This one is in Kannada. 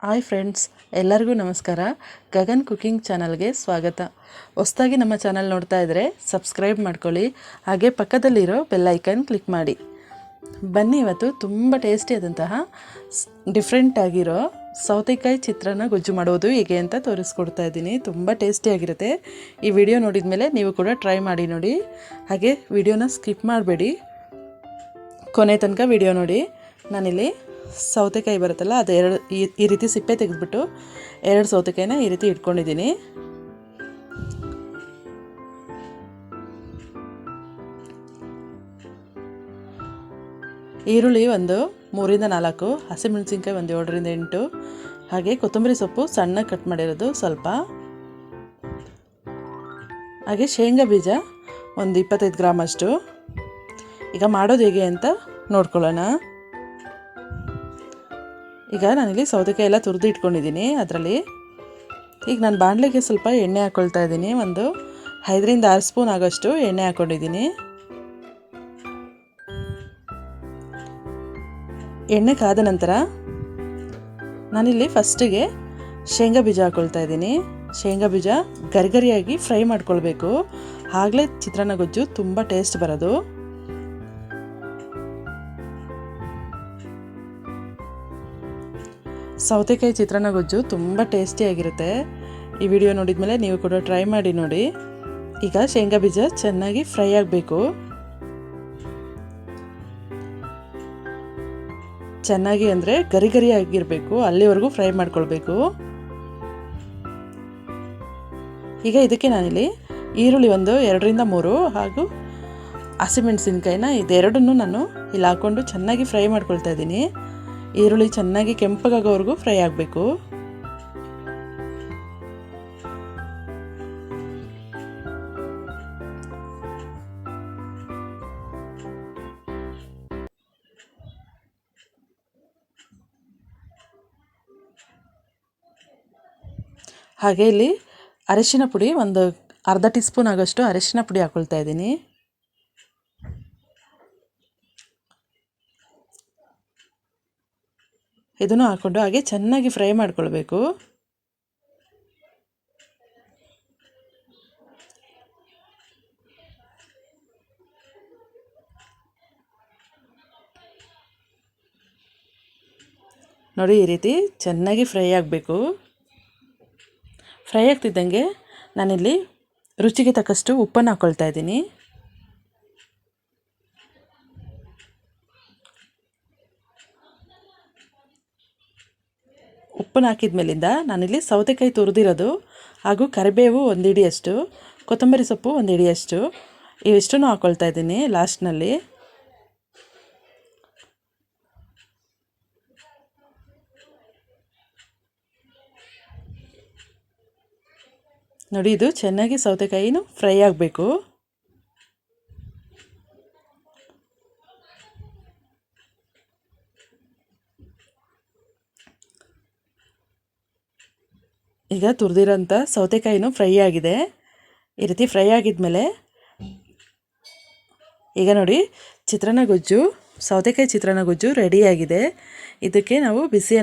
ಹಾಯ್ ಫ್ರೆಂಡ್ಸ್, ಎಲ್ಲರಿಗೂ ನಮಸ್ಕಾರ. ಗಗನ್ ಕುಕಿಂಗ್ ಚಾನಲ್ಗೆ ಸ್ವಾಗತ. ಹೊಸದಾಗಿ ನಮ್ಮ ಚಾನಲ್ ನೋಡ್ತಾ ಇದ್ದರೆ ಸಬ್ಸ್ಕ್ರೈಬ್ ಮಾಡ್ಕೊಳ್ಳಿ, ಹಾಗೆ ಪಕ್ಕದಲ್ಲಿರೋ ಬೆಲ್ ಐಕನ್ ಕ್ಲಿಕ್ ಮಾಡಿ. ಬನ್ನಿ, ಇವತ್ತು ತುಂಬ ಟೇಸ್ಟಿಯಾದಂತಹ ಡಿಫ್ರೆಂಟ್ ಆಗಿರೋ ಸೌತೆಕಾಯಿ ಚಿತ್ರಾನ್ನ ಗೊಜ್ಜು ಮಾಡೋದು ಹೇಗೆ ಅಂತ ತೋರಿಸ್ಕೊಡ್ತಾ ಇದ್ದೀನಿ. ತುಂಬ ಟೇಸ್ಟಿಯಾಗಿರುತ್ತೆ. ಈ ವಿಡಿಯೋ ನೋಡಿದ ಮೇಲೆ ನೀವು ಕೂಡ ಟ್ರೈ ಮಾಡಿ ನೋಡಿ. ಹಾಗೆ ವಿಡಿಯೋನ ಸ್ಕಿಪ್ ಮಾಡಬೇಡಿ, ಕೊನೆ ತನಕ ವಿಡಿಯೋ ನೋಡಿ. ನಾನಿಲ್ಲಿ ಸೌತೆಕಾಯಿ ಬರುತ್ತಲ್ಲ, ಅದು ಈ ರೀತಿ ಸಿಪ್ಪೆ ತೆಗೆದುಬಿಟ್ಟು 2 ಸೌತೆಕಾಯಿನ ಈ ರೀತಿ ಇಟ್ಕೊಂಡಿದ್ದೀನಿ. ಈರುಳ್ಳಿ ಒಂದು 3ರಿಂದ 4, ಹಸಿಮೆಣಸಿನ್ಕಾಯಿ ಒಂದು 7ರಿಂದ 8, ಹಾಗೆ ಕೊತ್ತಂಬರಿ ಸೊಪ್ಪು ಸಣ್ಣ ಕಟ್ ಮಾಡಿರೋದು ಸ್ವಲ್ಪ, ಹಾಗೆ ಶೇಂಗಾ ಬೀಜ ಒಂದು 25 ಗ್ರಾಮ್ ಅಷ್ಟು. ಈಗ ಮಾಡೋದು ಹೇಗೆ ಅಂತ ನೋಡ್ಕೊಳ್ಳೋಣ. ಈಗ ನಾನಿಲ್ಲಿ ಸೌತೆಕಾಯಿ ಎಲ್ಲ ತುರಿದು ಇಟ್ಕೊಂಡಿದ್ದೀನಿ. ಅದರಲ್ಲಿ ಈಗ ನಾನು ಬಾಣಲೆಗೆ ಸ್ವಲ್ಪ ಎಣ್ಣೆ ಹಾಕ್ಕೊಳ್ತಾ ಇದ್ದೀನಿ. ಒಂದು 5ರಿಂದ 6 ಸ್ಪೂನ್ ಆಗೋಷ್ಟು ಎಣ್ಣೆ ಹಾಕ್ಕೊಂಡಿದ್ದೀನಿ. ಎಣ್ಣೆ ಕಾದ ನಂತರ ನಾನಿಲ್ಲಿ ಫಸ್ಟಿಗೆ ಶೇಂಗಾ ಬೀಜ ಹಾಕ್ಕೊಳ್ತಾ ಇದ್ದೀನಿ. ಶೇಂಗಾ ಬೀಜ ಗರಿಗರಿಯಾಗಿ ಫ್ರೈ ಮಾಡ್ಕೊಳ್ಬೇಕು, ಆಗಲೇ ಚಿತ್ರಾನ್ನ ಗೊಜ್ಜು ತುಂಬ ಟೇಸ್ಟ್ ಬರೋದು. ಸೌತೆಕಾಯಿ ಚಿತ್ರಾನ್ನ ಗೊಜ್ಜು ತುಂಬ ಟೇಸ್ಟಿಯಾಗಿರುತ್ತೆ. ಈ ವಿಡಿಯೋ ನೋಡಿದ ಮೇಲೆ ನೀವು ಕೂಡ ಟ್ರೈ ಮಾಡಿ ನೋಡಿ. ಈಗ ಶೇಂಗಾ ಬೀಜ ಚೆನ್ನಾಗಿ ಫ್ರೈ ಆಗಬೇಕು. ಚೆನ್ನಾಗಿ ಅಂದರೆ ಗರಿ ಆಗಿರಬೇಕು, ಅಲ್ಲಿವರೆಗೂ ಫ್ರೈ ಮಾಡ್ಕೊಳ್ಬೇಕು. ಈಗ ಇದಕ್ಕೆ ನಾನಿಲ್ಲಿ ಈರುಳ್ಳಿ ಒಂದು 2ರಿಂದ 3 ಹಾಗೂ ಹಸಿಮೆಣಸಿನ್ಕಾಯಿನ ಇದೆರಡನ್ನೂ ನಾನು ಇಲ್ಲಿ ಹಾಕ್ಕೊಂಡು ಚೆನ್ನಾಗಿ ಫ್ರೈ ಮಾಡ್ಕೊಳ್ತಾ ಇದ್ದೀನಿ. ಈರುಳ್ಳಿ ಚೆನ್ನಾಗಿ ಕೆಂಪಗಾಗೋವರೆಗೂ ಫ್ರೈ ಆಗಬೇಕು. ಹಾಗೆ ಇಲ್ಲಿ ಅರಿಶಿನ ಪುಡಿ ಒಂದು ಅರ್ಧ ಟೀ ಸ್ಪೂನ್ ಆಗೋಷ್ಟು ಅರಿಶಿನ ಪುಡಿ ಹಾಕ್ಕೊಳ್ತಾ ಇದ್ದೀನಿ. ಇದನ್ನು ಹಾಕ್ಕೊಂಡು ಹಾಗೆ ಚೆನ್ನಾಗಿ ಫ್ರೈ ಮಾಡ್ಕೊಳ್ಬೇಕು. ನೋಡಿ, ಈ ರೀತಿ ಚೆನ್ನಾಗಿ ಫ್ರೈ ಆಗಬೇಕು. ಫ್ರೈ ಆಗ್ತಿದ್ದಂಗೆ ನಾನಿಲ್ಲಿ ರುಚಿಗೆ ತಕ್ಕಷ್ಟು ಉಪ್ಪನ್ನು ಹಾಕ್ಕೊಳ್ತಾ ಇದ್ದೀನಿ. ಉಪ್ಪನ್ನು ಹಾಕಿದ ಮೇಲಿಂದ ನಾನಿಲ್ಲಿ ಸೌತೆಕಾಯಿ ತುರಿದಿರೋದು ಹಾಗೂ ಕರಿಬೇವು 1 ಹಿಡಿಯಷ್ಟು, ಕೊತ್ತಂಬರಿ ಸೊಪ್ಪು 1 ಹಿಡಿಯಷ್ಟು, ಇವಿಷ್ಟನ್ನು ಹಾಕ್ಕೊಳ್ತಾ ಇದ್ದೀನಿ ಲಾಸ್ಟ್ನಲ್ಲಿ. ನೋಡಿ, ಇದು ಚೆನ್ನಾಗಿ ಸೌತೆಕಾಯಿನೂ ಫ್ರೈ ಆಗಬೇಕು. ಈಗ ತುರಿದಿರೋಂಥ ಸೌತೆಕಾಯಿನೂ ಫ್ರೈ ಆಗಿದೆ. ಈ ರೀತಿ ಫ್ರೈ ಆಗಿದ್ಮೇಲೆ ಈಗ ನೋಡಿ, ಚಿತ್ರಾನ್ನ ಗೊಜ್ಜು, ಸೌತೆಕಾಯಿ ಚಿತ್ರಾನ್ನ ಗೊಜ್ಜು ರೆಡಿಯಾಗಿದೆ. ಇದಕ್ಕೆ ನಾವು ಬಿಸಿಯನ್ನು